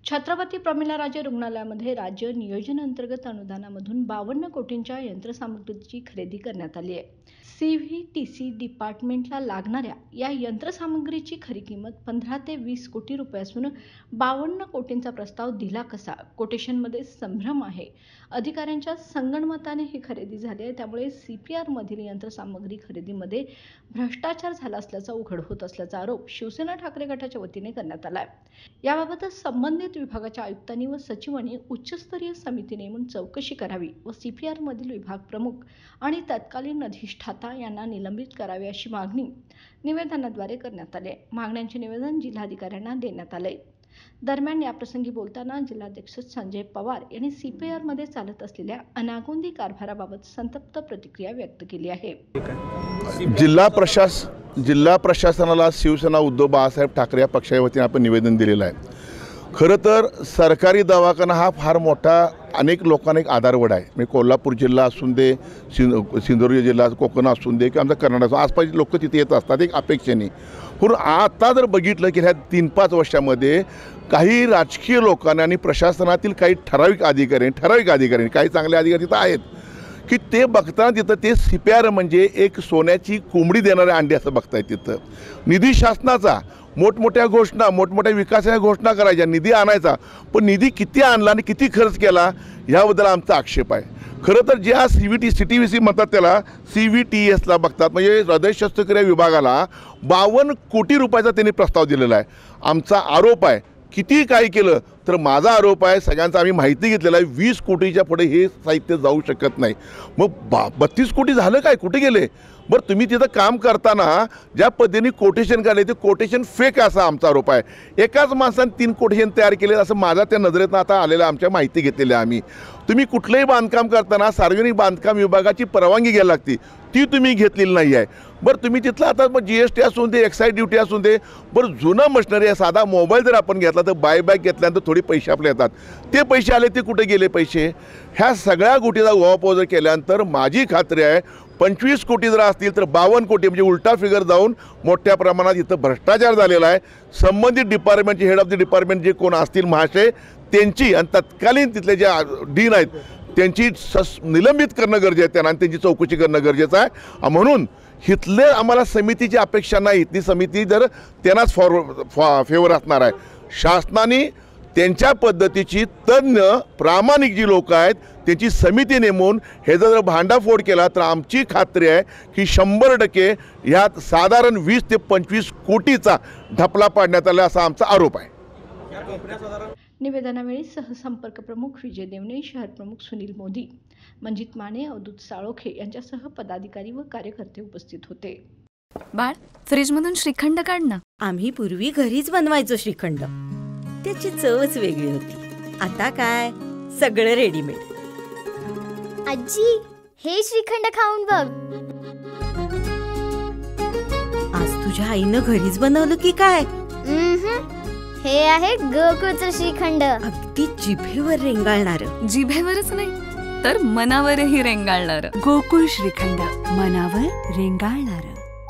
छत्रपती प्रमिलाराजे रुग्णालयामध्ये राज्य नियोजन अंतर्गत अनुदानामधून 52 कोटींच्या यंत्रसामुग्रीची खरेदी करण्यात आली आहे. CVTC डिपार्टमेंटला लागणाऱ्या या यंत्रसामुग्रीची खरी किंमत 15 ते 20 कोटी रुपये असून 52 कोटींचा प्रस्ताव दिला कसा? कोटेशनमध्ये संभ्रम आहे. अधिकाऱ्यांच्या संगनमताने ही खरेदी झाली आहे. त्यामुळे CPR मधील यंत्रसामुग्री खरेदीमध्ये भ्रष्टाचार झाला असल्याचा उघड होत असल्याचा आरोप शिवसेना ठाकरे गटाच्या वतीने करण्यात आला आहे. याबाबत संबंधित विभागाच्या आयुक्तांनी व सचिवांनी उच्चस्तरीय समिती नेमून चौकशी करावी व CPR मधील विभाग प्रमुख आणि तत्कालीन अधिष्ठाता यांना निलंबित करावे अशी मागणी निवेदनाद्वारे करण्यात आली. मागण्यांचे निवेदन जिल्हाधिकाऱ्यांना देण्यात आले. दरम्यान याप्रसंगी बोलताना जिल्हाध्यक्ष संजय पवार यांनी CPR मध्ये चालत असलेल्या अनागोंदी कारभाराबाबत संतप्त प्रतिक्रिया व्यक्त केली आहे. जिल्हा प्रशासनाला शिवसेना उद्धव बाळासाहेब ठाकरे या पक्षाच्या वतीने आपण निवेदन दिलेलं आहे. खरं तर सरकारी दवाखाना हा फार मोठा अनेक लोकांना एक आधारवड आहे. म्हणजे कोल्हापूर जिल्हा असून दे, सिंधुदुर्ग जिल्हा, कोकण असून दे किंवा आमचा कर्नाटक, आसपासचे लोक तिथे येत असतात एक अपेक्षेने. पण आता जर बघितलं की ह्या 3-5 वर्षामध्ये काही राजकीय लोकांना आणि प्रशासनातील काही ठराविक अधिकारी काही चांगले अधिकारी तिथं आहेत की ते बघताना तिथं ते CPR म्हणजे एक सोन्याची कोंबडी देणारे अंडे असं बघताय. तिथं निधी शासनाचा मोठमोठ्या घोषणा, मोठमोठ्या विकासाच्या घोषणा करायच्या, निधी आणायचा, पण निधी किती आणला आणि किती खर्च केला याबद्दल आमचा आक्षेप आहे. खरं तर ज्या CTVC म्हणतात त्याला CVTSला बघतात, म्हणजे हृदय शस्त्रक्रिया विभागाला 52 कोटी रुपयाचा त्यांनी प्रस्ताव दिलेला आहे. आमचा आरोप आहे किती काय केलं तर माझा आरोप आहे, सगळ्यांचा आम्ही माहिती घेतलेला आहे, 20 कोटीच्या पुढे हे साहित्य जाऊ शकत नाही. मग 32 कोटी झालं काय, कुठे गेले? बरं, तुम्ही तिथं काम करताना ज्या पद्धतीने कोटेशन काढले ते कोटेशन फेक असा आमचा आरोप आहे. एकाच माणसाने 3 कोटेशन तयार केले असं माझा त्या नजरेतनं आता आलेलं आमच्या माहिती घेतलेली आहे आम्ही. तुम्ही कुठलंही बांधकाम करताना सार्वजनिक बांधकाम विभागाची परवानगी घ्यायला लागते, ती तुम्ही घेतलेली नाही आहे. बरं, तुम्ही तिथलं आता GST असून दे, एक्साईज ड्युटी असून दे, बरं जुनं मशिनरी आहे, साधा मोबाईल जर आपण घेतला तर बायबॅक घेतल्यानंतर थोडी पैसे आपले येतात, ते पैसे आले ते कुठे गेले पैसे? ह्या सगळ्या गोष्टीचा उहापोह जर केल्यानंतर माझी खात्री आहे 25 कोटी जर असतील तर 52 कोटी म्हणजे उलटा फिगर जाऊन मोठ्या प्रमाणात इथं भ्रष्टाचार झालेला आहे. संबंधित डिपार्टमेंटचे हेड ऑफ द डिपार्टमेंट जे कोण असतील महाशय त्यांची आणि तत्कालीन तिथले जे डीन आहेत त्यांची निलंबित करणं गरजेचं आहे त्यांना आणि त्यांची चौकशी करणं गरजेचं आहे. म्हणून इथले आम्हाला समितीची अपेक्षा नाही. इथली समिती जर त्यांनाच फेवर असणार आहे. शासनाने त्यांच्या पद्धतीची तज्ञ प्रामाणिक जी लोक आहेत त्यांची समिती नेमून हे जर भांडाफोड केला तर आमची खात्री आहे की 100% ह्यात साधारण 20 ते 25 कोटीचा ढपला पाडण्यात आला असा आमचा आरोप आहे. निवेदनावेळी सहसंपर्क प्रमुख विजय देवणे, शहर प्रमुख सुनील मोदी, मंजित माने, अवधूत साळोखे यांच्यासह पदाधिकारी व कार्यकर्ते उपस्थित होते. बाळ, फ्रीजमधून श्रीखंड काढ ना. आम्ही पूर्वी घरीच बनवायचो श्रीखंड, त्याची चवच वेगळी होती. आता काय सगळं रेडीमेड. आजी, हे श्रीखंड खाऊन बघ. आज तुझ्या आईनं घरीच बनवलं की काय? हे आहे गोकुळचं श्रीखंड. अगदी जिभेवर रेंगाळणार. जिभेवरच नाही तर मनावरही रेंगाळणार. गोकुळ श्रीखंड, मनावर रेंगाळणार.